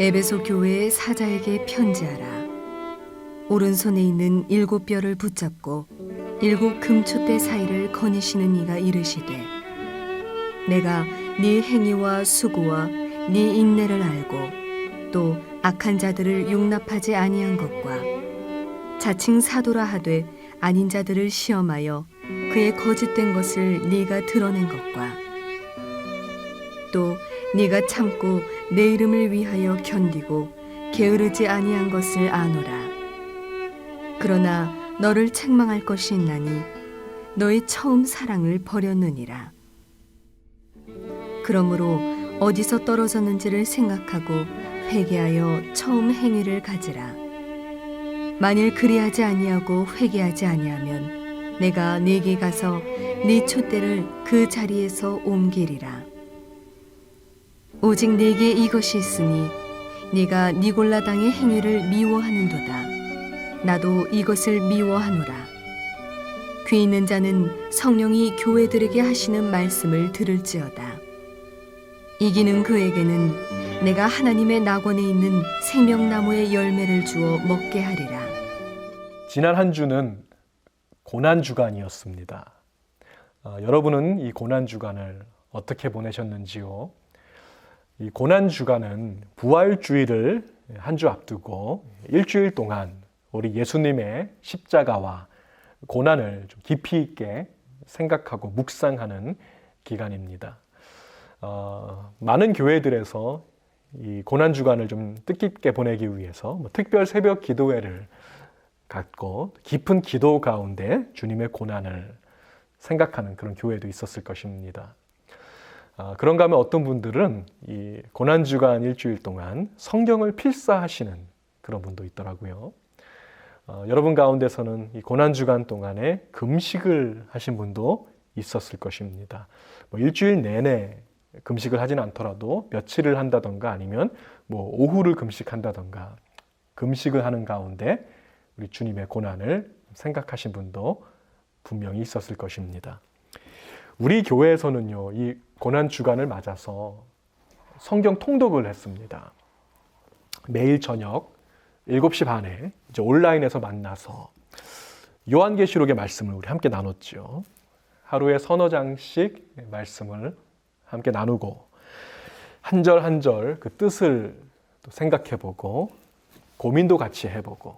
에베소 교회의 사자에게 편지하라. 오른손에 있는 7뼈를 붙잡고 7 금촛대 사이를 거니시는 이가 이르시되, 내가 네 행위와 수고와 네 인내를 알고 또 악한 자들을 용납하지 아니한 것과 자칭 사도라 하되 아닌 자들을 시험하여 그의 거짓된 것을 네가 드러낸 것과 또 네가 참고 내 이름을 위하여 견디고 게으르지 아니한 것을 아노라. 그러나 너를 책망할 것이 있나니 너의 처음 사랑을 버렸느니라. 그러므로 어디서 떨어졌는지를 생각하고 회개하여 처음 행위를 가지라. 만일 그리하지 아니하고 회개하지 아니하면 내가 네게 가서 네 촛대를 그 자리에서 옮기리라. 오직 네게 이것이 있으니 네가 니골라당의 행위를 미워하는도다. 나도 이것을 미워하노라. 귀 있는 자는 성령이 교회들에게 하시는 말씀을 들을지어다. 이기는 그에게는 내가 하나님의 낙원에 있는 생명나무의 열매를 주어 먹게 하리라. 지난 한 주는 고난주간이었습니다. 여러분은 이 고난주간을 어떻게 보내셨는지요? 이 고난주간은 부활주일을 한 주 앞두고 일주일 동안 우리 예수님의 십자가와 고난을 좀 깊이 있게 생각하고 묵상하는 기간입니다. 많은 교회들에서 이 고난주간을 좀 뜻깊게 보내기 위해서 특별 새벽 기도회를 갖고 깊은 기도 가운데 주님의 고난을 생각하는 그런 교회도 있었을 것입니다. 그런가 하면 어떤 분들은 이 고난주간 일주일 동안 성경을 필사하시는 그런 분도 있더라고요. 여러분 가운데서는 이 고난주간 동안에 금식을 하신 분도 있었을 것입니다. 일주일 내내 금식을 하진 않더라도 며칠을 한다던가 아니면 오후를 금식한다던가 금식을 하는 가운데 우리 주님의 고난을 생각하신 분도 분명히 있었을 것입니다. 우리 교회에서는요, 이 고난주간을 맞아서 성경 통독을 했습니다. 매일 저녁 7시 반에 이제 온라인에서 만나서 요한계시록의 말씀을 우리 함께 나눴죠. 하루에 서너 장씩 말씀을 함께 나누고 한 절 한 절 그 뜻을 또 생각해보고 고민도 같이 해보고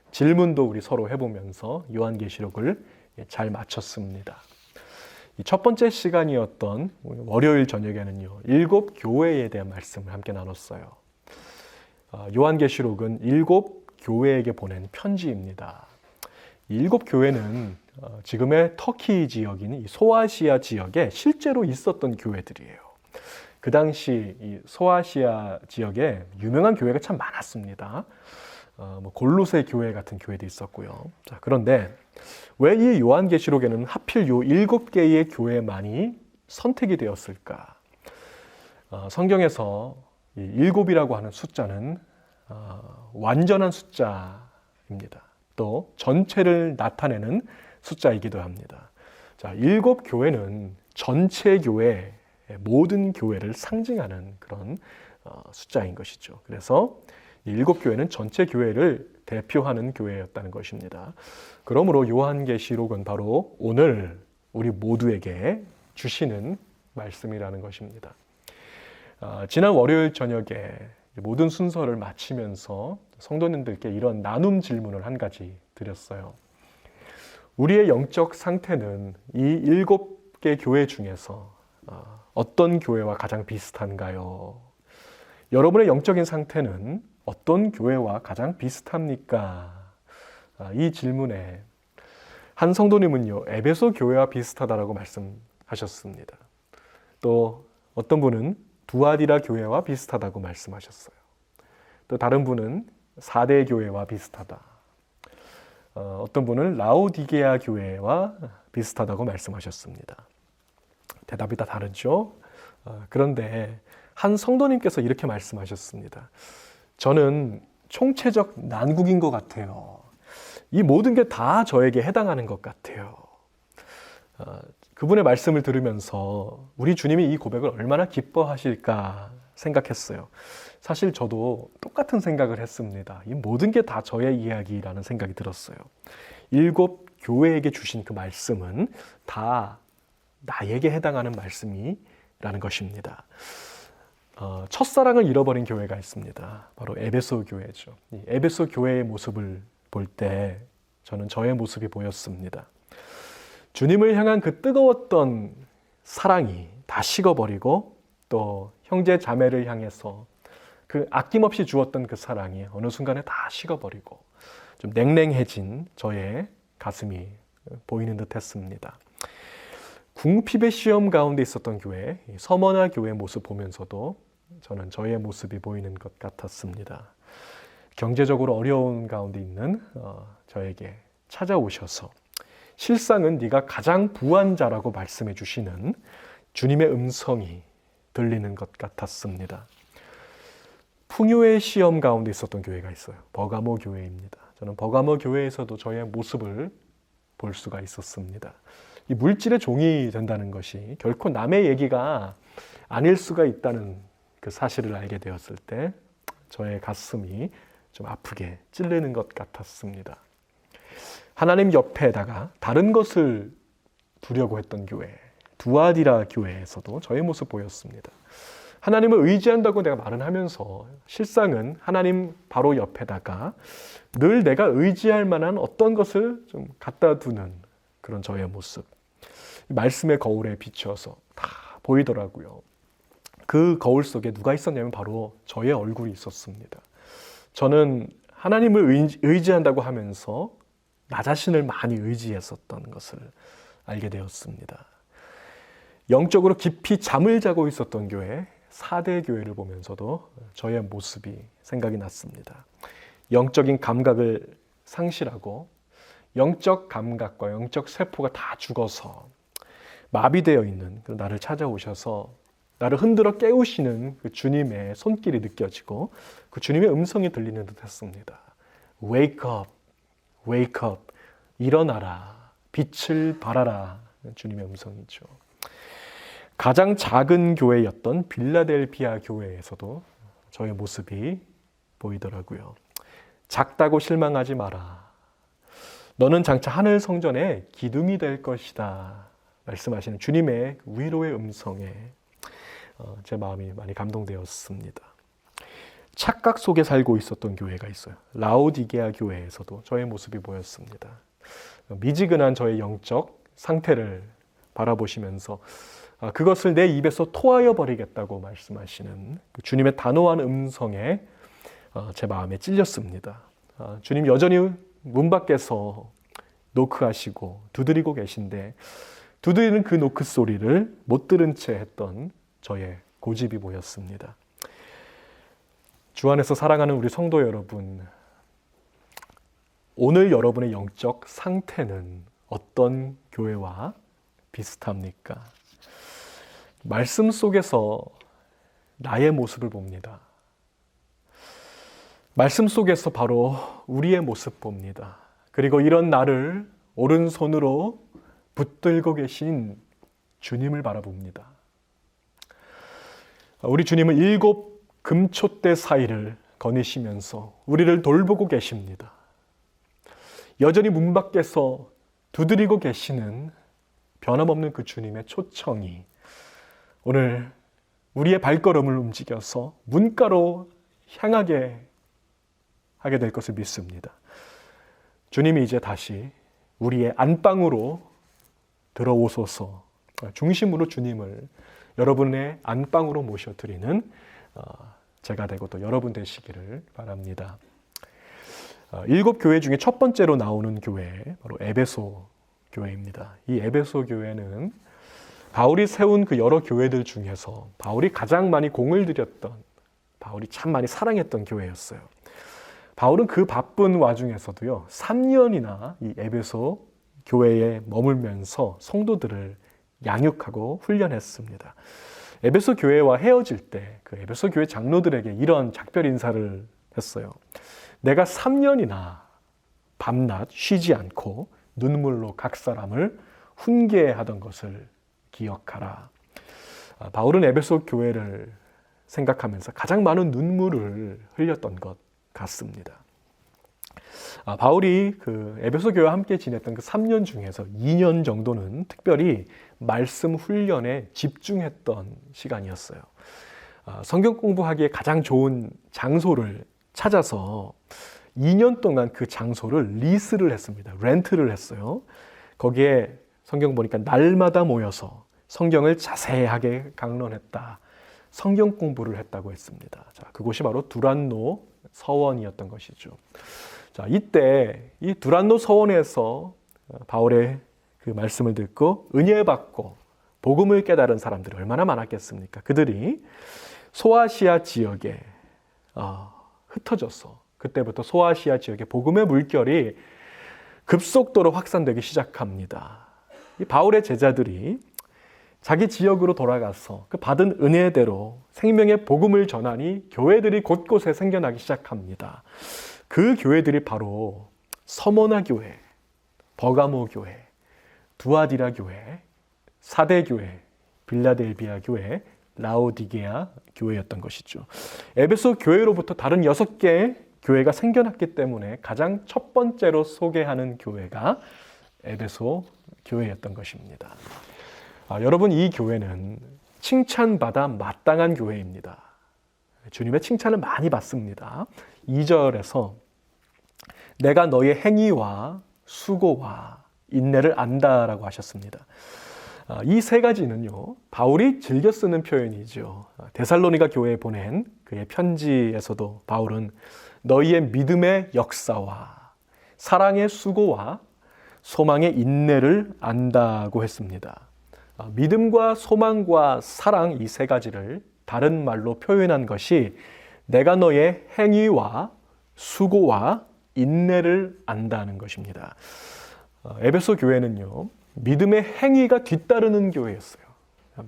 질문도 우리 서로 해보면서 요한계시록을 잘 마쳤습니다. 이 첫 번째 시간이었던 월요일 저녁에는요, 7 교회에 대한 말씀을 함께 나눴어요. 요한계시록은 7 교회에게 보낸 편지입니다. 이 7 교회는 지금의 터키 지역인 이 소아시아 지역에 실제로 있었던 교회들이에요. 그 당시 이 소아시아 지역에 유명한 교회가 참 많았습니다. 골로새 교회 같은 교회도 있었고요. 자, 그런데 왜 이 요한계시록에는 하필 요 7개의 교회만이 선택이 되었을까? 성경에서 이 7이라고 하는 숫자는 완전한 숫자입니다. 또 전체를 나타내는 숫자이기도 합니다. 자, 7 교회는 전체 교회, 모든 교회를 상징하는 그런 숫자인 것이죠. 그래서 7 교회는 전체 교회를 대표하는 교회였다는 것입니다. 그러므로 요한계시록은 바로 오늘 우리 모두에게 주시는 말씀이라는 것입니다. 지난 월요일 저녁에 모든 순서를 마치면서 성도님들께 이런 나눔 질문을 한 가지 드렸어요. 우리의 영적 상태는 이 7개 교회 중에서 어떤 교회와 가장 비슷한가요? 여러분의 영적인 상태는 어떤 교회와 가장 비슷합니까? 이 질문에 한 성도님은요, 에베소 교회와 비슷하다라고 말씀하셨습니다. 또 어떤 분은 두아디라 교회와 비슷하다고 말씀하셨어요. 또 다른 분은 4대 교회와 비슷하다. 어떤 분은 라오디게아 교회와 비슷하다고 말씀하셨습니다. 대답이 다 다르죠? 그런데 한 성도님께서 이렇게 말씀하셨습니다. 저는 총체적 난국인 것 같아요. 이 모든 게 다 저에게 해당하는 것 같아요. 그분의 말씀을 들으면서 우리 주님이 이 고백을 얼마나 기뻐하실까 생각했어요. 사실 저도 똑같은 생각을 했습니다. 이 모든 게 다 저의 이야기라는 생각이 들었어요. 7 교회에게 주신 그 말씀은 다 나에게 해당하는 말씀이라는 것입니다. 첫사랑을 잃어버린 교회가 있습니다. 바로 에베소 교회죠. 이 에베소 교회의 모습을 볼 때 저는 저의 모습이 보였습니다. 주님을 향한 그 뜨거웠던 사랑이 다 식어버리고 또 형제 자매를 향해서 그 아낌없이 주었던 그 사랑이 어느 순간에 다 식어버리고 좀 냉랭해진 저의 가슴이 보이는 듯 했습니다. 궁핍의 시험 가운데 있었던 교회, 서머나 교회 모습 보면서도 저는 저의 모습이 보이는 것 같았습니다. 경제적으로 어려운 가운데 있는 저에게 찾아오셔서 실상은 네가 가장 부한 자라고 말씀해 주시는 주님의 음성이 들리는 것 같았습니다. 풍요의 시험 가운데 있었던 교회가 있어요. 버가모 교회입니다. 저는 버가모 교회에서도 저의 모습을 볼 수가 있었습니다. 이 물질의 종이 된다는 것이 결코 남의 얘기가 아닐 수가 있다는 그 사실을 알게 되었을 때 저의 가슴이 좀 아프게 찔리는 것 같았습니다. 하나님 옆에다가 다른 것을 두려고 했던 교회, 두아디라 교회에서도 저의 모습 보였습니다. 하나님을 의지한다고 내가 말은 하면서 실상은 하나님 바로 옆에다가 늘 내가 의지할 만한 어떤 것을 좀 갖다 두는 그런 저의 모습. 말씀의 거울에 비춰서 다 보이더라고요. 그 거울 속에 누가 있었냐면 바로 저의 얼굴이 있었습니다. 저는 하나님을 의지한다고 하면서 나 자신을 많이 의지했었던 것을 알게 되었습니다. 영적으로 깊이 잠을 자고 있었던 교회, 4대 교회를 보면서도 저의 모습이 생각이 났습니다. 영적인 감각을 상실하고 영적 감각과 영적 세포가 다 죽어서 마비되어 있는 그 나를 찾아오셔서 나를 흔들어 깨우시는 그 주님의 손길이 느껴지고 그 주님의 음성이 들리는 듯 했습니다. Wake up, wake up, 일어나라, 빛을 발하라. 주님의 음성이죠. 가장 작은 교회였던 빌라델피아 교회에서도 저의 모습이 보이더라고요. 작다고 실망하지 마라. 너는 장차 하늘 성전의 기둥이 될 것이다. 말씀하시는 주님의 위로의 음성에 제 마음이 많이 감동되었습니다. 착각 속에 살고 있었던 교회가 있어요. 라오디게아 교회에서도 저의 모습이 보였습니다. 미지근한 저의 영적 상태를 바라보시면서 그것을 내 입에서 토하여 버리겠다고 말씀하시는 주님의 단호한 음성에 제 마음에 찔렸습니다. 주님 여전히 문 밖에서 노크하시고 두드리고 계신데 두드리는 그 노크 소리를 못 들은 채 했던 저의 고집이 보였습니다. 주 안에서 사랑하는 우리 성도 여러분, 오늘 여러분의 영적 상태는 어떤 교회와 비슷합니까? 말씀 속에서 나의 모습을 봅니다. 말씀 속에서 바로 우리의 모습 봅니다. 그리고 이런 나를 오른손으로 붙들고 계신 주님을 바라봅니다. 우리 주님은 7 금초대 사이를 거니시면서 우리를 돌보고 계십니다. 여전히 문 밖에서 두드리고 계시는 변함없는 그 주님의 초청이 오늘 우리의 발걸음을 움직여서 문가로 향하게 하게 될 것을 믿습니다. 주님이 이제 다시 우리의 안방으로 들어오소서. 중심으로 주님을 여러분의 안방으로 모셔드리는 제가 되고 또 여러분 되시기를 바랍니다. 7 교회 중에 첫 번째로 나오는 교회, 바로 에베소 교회입니다. 이 에베소 교회는 바울이 세운 그 여러 교회들 중에서 바울이 가장 많이 공을 들였던, 바울이 참 많이 사랑했던 교회였어요. 바울은 그 바쁜 와중에서도요, 3년이나 이 에베소 교회에 머물면서 성도들을 양육하고 훈련했습니다. 에베소 교회와 헤어질 때 그 에베소 교회 장로들에게 이런 작별 인사를 했어요. 내가 3년이나 밤낮 쉬지 않고 눈물로 각 사람을 훈계하던 것을 기억하라. 바울은 에베소 교회를 생각하면서 가장 많은 눈물을 흘렸던 것 같습니다. 바울이 그 에베소 교회와 함께 지냈던 그 3년 중에서 2년 정도는 특별히 말씀 훈련에 집중했던 시간이었어요. 성경 공부하기에 가장 좋은 장소를 찾아서 2년 동안 그 장소를 리스를 했습니다. 렌트를 했어요. 거기에 성경 보니까 날마다 모여서 성경을 자세하게 강론했다. 성경 공부를 했다고 했습니다. 자, 그곳이 바로 두란노 서원이었던 것이죠. 자, 이때 이 두란노 서원에서 바울의 그 말씀을 듣고 은혜 받고 복음을 깨달은 사람들이 얼마나 많았겠습니까? 그들이 소아시아 지역에 흩어져서 그때부터 소아시아 지역의 복음의 물결이 급속도로 확산되기 시작합니다. 이 바울의 제자들이 자기 지역으로 돌아가서 그 받은 은혜대로 생명의 복음을 전하니 교회들이 곳곳에 생겨나기 시작합니다. 그 교회들이 바로 서모나 교회, 버가모 교회, 두아디라 교회, 사대 교회, 빌라델비아 교회, 라오디게아 교회였던 것이죠. 에베소 교회로부터 다른 6개의 교회가 생겨났기 때문에 가장 첫 번째로 소개하는 교회가 에베소 교회였던 것입니다. 여러분, 이 교회는 칭찬받아 마땅한 교회입니다. 주님의 칭찬을 많이 받습니다. 2절에서 내가 너의 행위와 수고와 인내를 안다라고 하셨습니다. 이 세 가지는요, 바울이 즐겨 쓰는 표현이죠. 데살로니가 교회에 보낸 그의 편지에서도 바울은 너희의 믿음의 역사와 사랑의 수고와 소망의 인내를 안다고 했습니다. 믿음과 소망과 사랑 이 세 가지를 다른 말로 표현한 것이 내가 너의 행위와 수고와 인내를 안다는 것입니다. 에베소 교회는요, 믿음의 행위가 뒤따르는 교회였어요.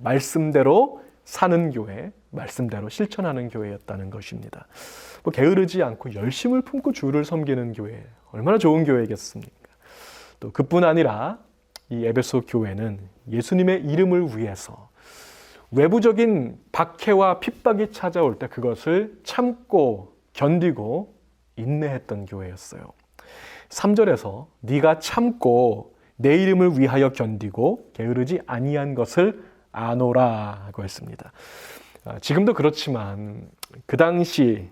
말씀대로 사는 교회, 말씀대로 실천하는 교회였다는 것입니다. 게으르지 않고 열심을 품고 주를 섬기는 교회, 얼마나 좋은 교회겠습니까? 또 그뿐 아니라 이 에베소 교회는 예수님의 이름을 위해서 외부적인 박해와 핍박이 찾아올 때 그것을 참고 견디고 인내했던 교회였어요. 3절에서 네가 참고 내 이름을 위하여 견디고 게으르지 아니한 것을 아노라고 했습니다. 지금도 그렇지만 그 당시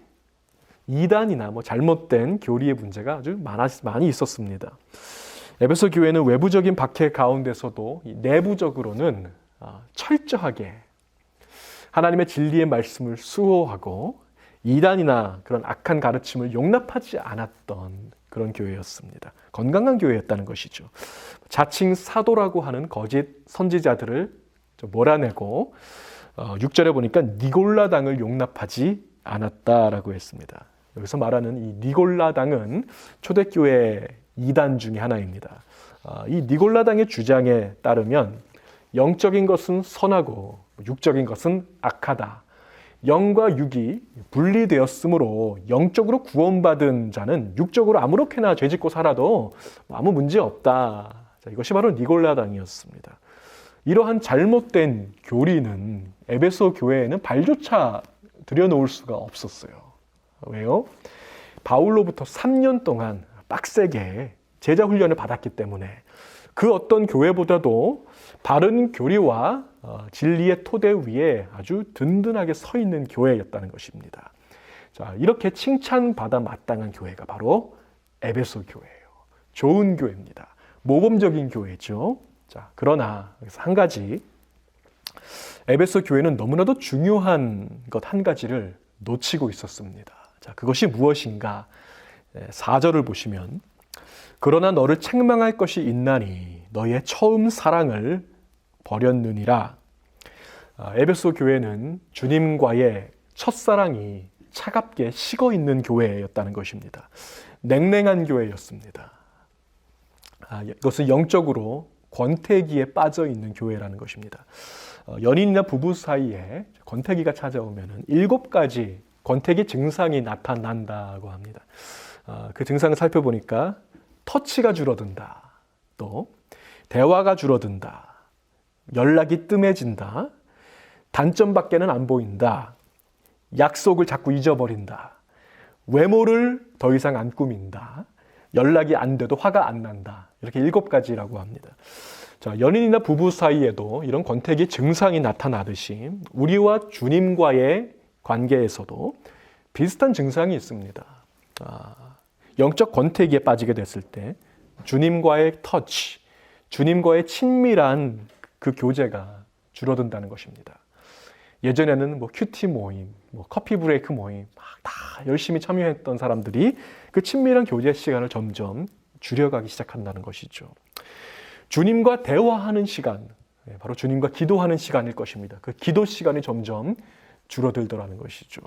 이단이나 잘못된 교리의 문제가 아주 많이 있었습니다. 에베소 교회는 외부적인 박해 가운데서도 내부적으로는 철저하게 하나님의 진리의 말씀을 수호하고 이단이나 그런 악한 가르침을 용납하지 않았던 그런 교회였습니다. 건강한 교회였다는 것이죠. 자칭 사도라고 하는 거짓 선지자들을 몰아내고 6절에 보니까 니골라당을 용납하지 않았다라고 했습니다. 여기서 말하는 이 니골라당은 초대교회 이단 중에 하나입니다. 이 니골라당의 주장에 따르면 영적인 것은 선하고 육적인 것은 악하다. 영과 육이 분리되었으므로 영적으로 구원받은 자는 육적으로 아무렇게나 죄짓고 살아도 아무 문제 없다. 이것이 바로 니골라당이었습니다. 이러한 잘못된 교리는 에베소 교회에는 발조차 들여놓을 수가 없었어요. 왜요? 바울로부터 3년 동안 빡세게 제자 훈련을 받았기 때문에 그 어떤 교회보다도 바른 교리와 진리의 토대 위에 아주 든든하게 서 있는 교회였다는 것입니다. 자, 이렇게 칭찬받아 마땅한 교회가 바로 에베소 교회예요. 좋은 교회입니다. 모범적인 교회죠. 자, 그러나 여기서 한 가지, 에베소 교회는 너무나도 중요한 것 한 가지를 놓치고 있었습니다. 자, 그것이 무엇인가? 4절을 보시면 그러나 너를 책망할 것이 있나니 너의 처음 사랑을 버렸느니라. 에베소 교회는 주님과의 첫사랑이 차갑게 식어 있는 교회였다는 것입니다. 냉랭한 교회였습니다. 이것은 영적으로 권태기에 빠져 있는 교회라는 것입니다. 연인이나 부부 사이에 권태기가 찾아오면 7가지 권태기 증상이 나타난다고 합니다. 그 증상을 살펴보니까 터치가 줄어든다, 또 대화가 줄어든다, 연락이 뜸해진다, 단점밖에는 안 보인다, 약속을 자꾸 잊어버린다. 외모를 더 이상 안 꾸민다. 연락이 안 돼도 화가 안 난다. 이렇게 7가지라고 합니다. 자, 연인이나 부부 사이에도 이런 권태기 증상이 나타나듯이 우리와 주님과의 관계에서도 비슷한 증상이 있습니다. 영적 권태기에 빠지게 됐을 때 주님과의 터치, 주님과의 친밀한 그 교제가 줄어든다는 것입니다. 예전에는 큐티 모임, 커피 브레이크 모임 막 다 열심히 참여했던 사람들이 그 친밀한 교제 시간을 점점 줄여가기 시작한다는 것이죠. 주님과 대화하는 시간, 바로 주님과 기도하는 시간일 것입니다. 그 기도 시간이 점점 줄어들더라는 것이죠.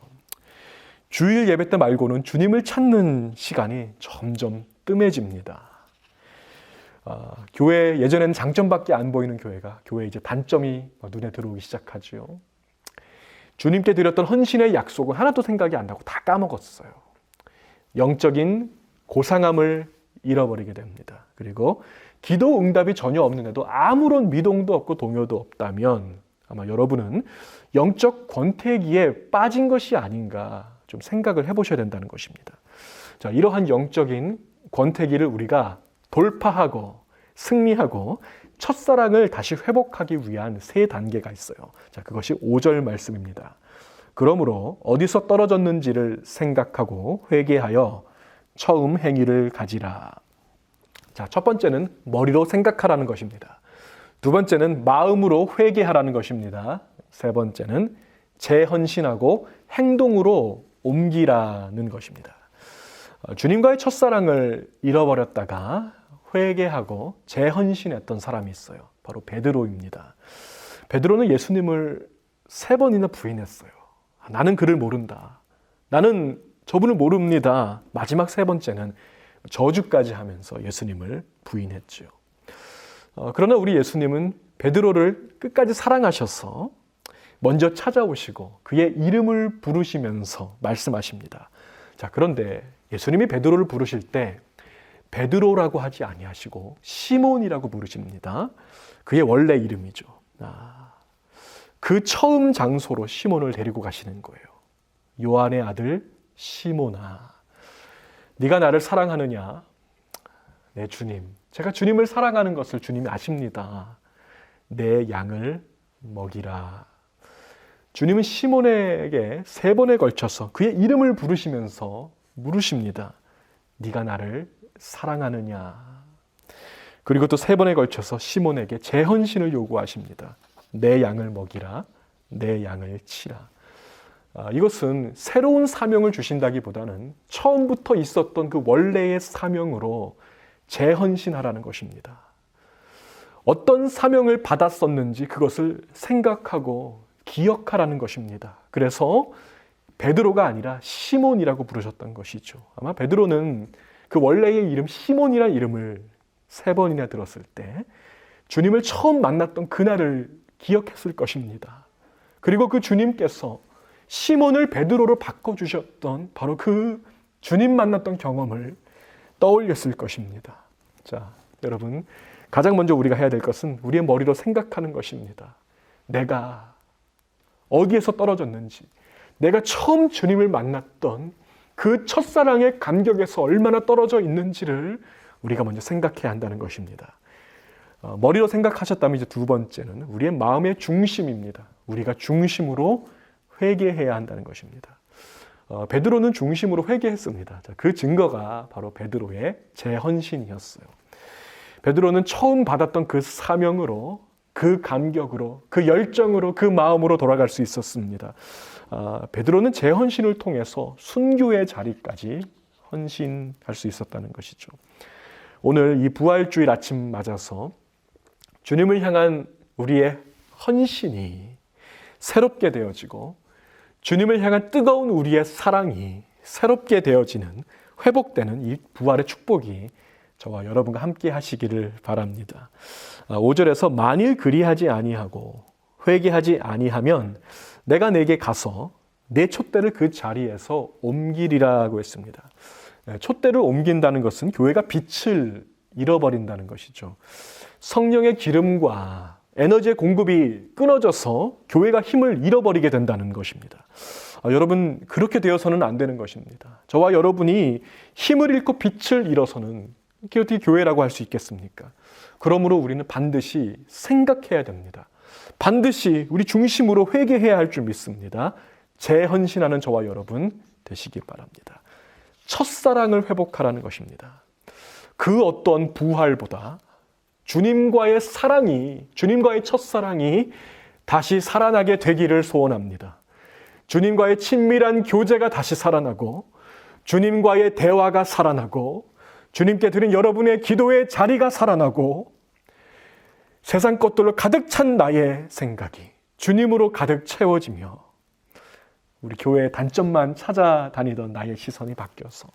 주일 예배 때 말고는 주님을 찾는 시간이 점점 뜸해집니다. 교회 예전에는 장점밖에 안 보이는 교회가 교회에 이제 단점이 눈에 들어오기 시작하죠. 주님께 드렸던 헌신의 약속은 하나도 생각이 안 나고 다 까먹었어요. 영적인 고상함을 잃어버리게 됩니다. 그리고 기도 응답이 전혀 없는데도 아무런 미동도 없고 동요도 없다면 아마 여러분은 영적 권태기에 빠진 것이 아닌가 좀 생각을 해보셔야 된다는 것입니다. 자, 이러한 영적인 권태기를 우리가 돌파하고 승리하고 첫사랑을 다시 회복하기 위한 3단계가 있어요. 자, 그것이 5절 말씀입니다. 그러므로 어디서 떨어졌는지를 생각하고 회개하여 처음 행위를 가지라. 자, 첫 번째는 머리로 생각하라는 것입니다. 두 번째는 마음으로 회개하라는 것입니다. 세 번째는 재헌신하고 행동으로 옮기라는 것입니다. 주님과의 첫사랑을 잃어버렸다가 회개하고 재헌신했던 사람이 있어요. 바로 베드로입니다. 베드로는 예수님을 3번이나 부인했어요. 나는 그를 모른다. 나는 저분을 모릅니다. 마지막 3번째는 저주까지 하면서 예수님을 부인했죠. 그러나 우리 예수님은 베드로를 끝까지 사랑하셔서 먼저 찾아오시고 그의 이름을 부르시면서 말씀하십니다. 자, 그런데 예수님이 베드로를 부르실 때 베드로라고 하지 아니하시고 시몬이라고 부르십니다. 그의 원래 이름이죠. 그 처음 장소로 시몬을 데리고 가시는 거예요. 요한의 아들 시몬아, 네가 나를 사랑하느냐? 네, 주님. 제가 주님을 사랑하는 것을 주님이 아십니다. 내 양을 먹이라. 주님은 시몬에게 3번에 걸쳐서 그의 이름을 부르시면서 물으십니다. 네가 나를 사랑하느냐? 그리고 또 3번에 걸쳐서 시몬에게 재헌신을 요구하십니다. 내 양을 먹이라, 내 양을 치라. 이것은 새로운 사명을 주신다기보다는 처음부터 있었던 그 원래의 사명으로 재헌신하라는 것입니다. 어떤 사명을 받았었는지 그것을 생각하고 기억하라는 것입니다. 그래서 베드로가 아니라 시몬이라고 부르셨던 것이죠. 아마 베드로는 그 원래의 이름 시몬이라는 이름을 3번이나 들었을 때 주님을 처음 만났던 그날을 기억했을 것입니다. 그리고 그 주님께서 시몬을 베드로로 바꿔주셨던 바로 그 주님 만났던 경험을 떠올렸을 것입니다. 자, 여러분, 가장 먼저 우리가 해야 될 것은 우리의 머리로 생각하는 것입니다. 내가 어디에서 떨어졌는지, 내가 처음 주님을 만났던 그 첫사랑의 감격에서 얼마나 떨어져 있는지를 우리가 먼저 생각해야 한다는 것입니다. 머리로 생각하셨다면 이제 두 번째는 우리의 마음의 중심입니다. 우리가 중심으로 회개해야 한다는 것입니다. 베드로는 중심으로 회개했습니다. 그 증거가 바로 베드로의 재헌신이었어요. 베드로는 처음 받았던 그 사명으로, 그 감격으로, 그 열정으로, 그 마음으로 돌아갈 수 있었습니다. 베드로는 재헌신을 통해서 순교의 자리까지 헌신할 수 있었다는 것이죠. 오늘 이 부활주일 아침 맞아서 주님을 향한 우리의 헌신이 새롭게 되어지고 주님을 향한 뜨거운 우리의 사랑이 새롭게 되어지는, 회복되는 이 부활의 축복이 저와 여러분과 함께 하시기를 바랍니다. 5절에서 만일 그리하지 아니하고 회개하지 아니하면 내가 내게 가서 내 촛대를 그 자리에서 옮기리라고 했습니다. 촛대를 옮긴다는 것은 교회가 빛을 잃어버린다는 것이죠. 성령의 기름과 에너지의 공급이 끊어져서 교회가 힘을 잃어버리게 된다는 것입니다. 여러분, 그렇게 되어서는 안 되는 것입니다. 저와 여러분이 힘을 잃고 빛을 잃어서는 이게 어떻게 교회라고 할 수 있겠습니까? 그러므로 우리는 반드시 생각해야 됩니다. 반드시 우리 중심으로 회개해야 할 줄 믿습니다. 재헌신하는 저와 여러분 되시기 바랍니다. 첫사랑을 회복하라는 것입니다. 그 어떤 부활보다 주님과의 사랑이, 주님과의 첫사랑이 다시 살아나게 되기를 소원합니다. 주님과의 친밀한 교제가 다시 살아나고, 주님과의 대화가 살아나고, 주님께 드린 여러분의 기도의 자리가 살아나고, 세상 것들로 가득 찬 나의 생각이 주님으로 가득 채워지며, 우리 교회의 단점만 찾아다니던 나의 시선이 바뀌어서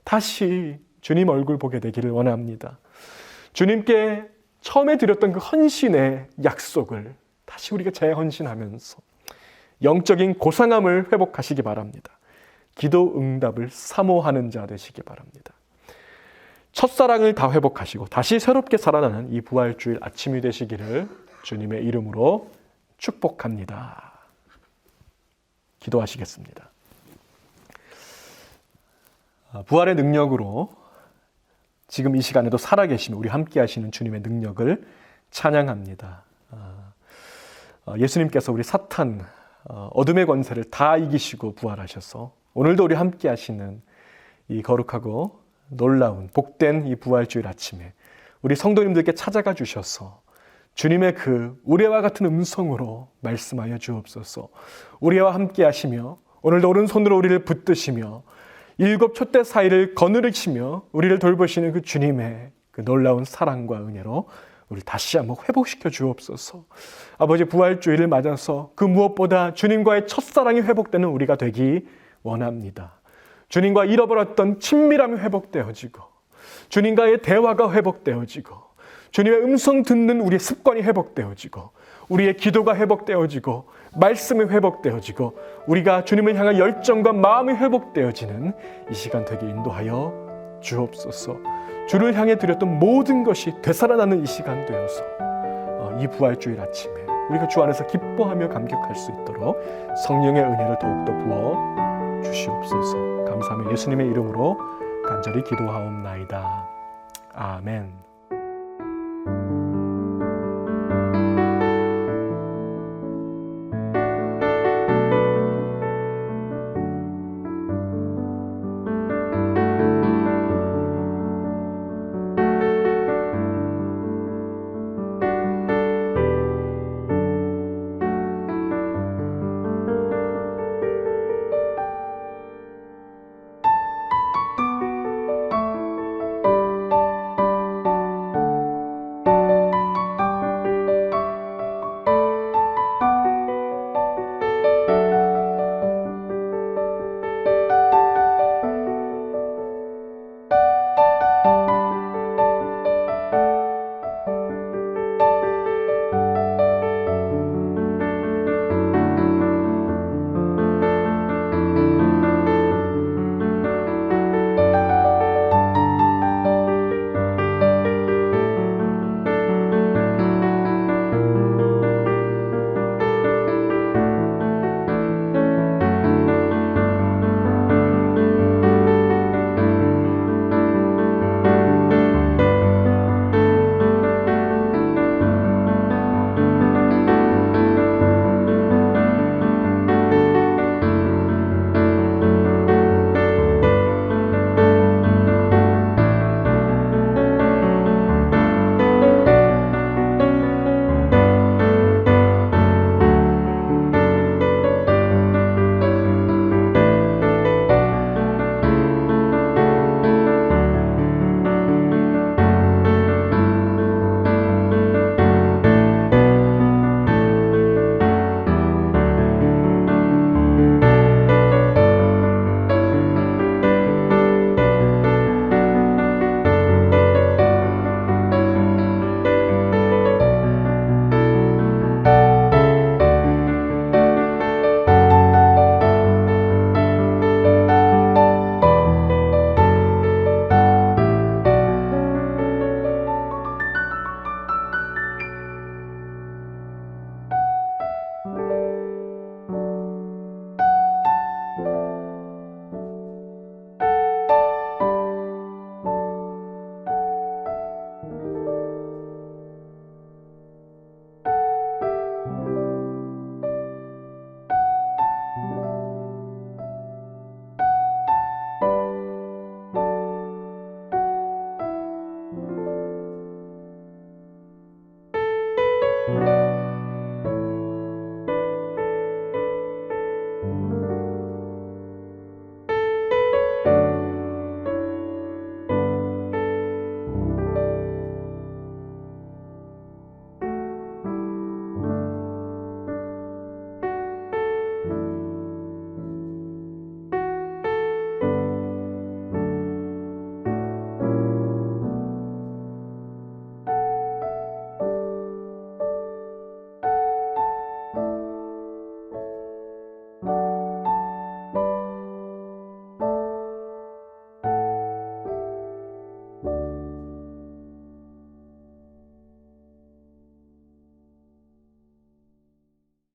다시 주님 얼굴 보게 되기를 원합니다. 주님께 처음에 드렸던 그 헌신의 약속을 다시 우리가 재헌신하면서 영적인 고상함을 회복하시기 바랍니다. 기도 응답을 사모하는 자 되시기 바랍니다. 첫사랑을 다 회복하시고 다시 새롭게 살아나는 이 부활주일 아침이 되시기를 주님의 이름으로 축복합니다. 기도하시겠습니다. 부활의 능력으로 지금 이 시간에도 살아계시며 우리 함께 하시는 주님의 능력을 찬양합니다. 예수님께서 우리 사탄, 어둠의 권세를 다 이기시고 부활하셔서 오늘도 우리 함께 하시는 이 거룩하고 놀라운 복된 이 부활주일 아침에 우리 성도님들께 찾아가 주셔서 주님의 그 우레와 같은 음성으로 말씀하여 주옵소서. 우리와 함께 하시며 오늘도 오른손으로 우리를 붙드시며 일곱 촛대 사이를 거느리시며 우리를 돌보시는 그 주님의 그 놀라운 사랑과 은혜로 우리 다시 한번 회복시켜 주옵소서. 아버지, 부활주일을 맞아서 그 무엇보다 주님과의 첫사랑이 회복되는 우리가 되기 원합니다. 주님과 잃어버렸던 친밀함이 회복되어지고, 주님과의 대화가 회복되어지고, 주님의 음성 듣는 우리의 습관이 회복되어지고, 우리의 기도가 회복되어지고, 말씀이 회복되어지고, 우리가 주님을 향한 열정과 마음이 회복되어지는 이 시간 되게 인도하여 주옵소서. 주를 향해 드렸던 모든 것이 되살아나는 이 시간 되어서 이 부활주일 아침에 우리가 주 안에서 기뻐하며 감격할 수 있도록 성령의 은혜를 더욱더 부어 주시옵소서. 감사하며 예수님의 이름으로 간절히 기도하옵나이다. 아멘.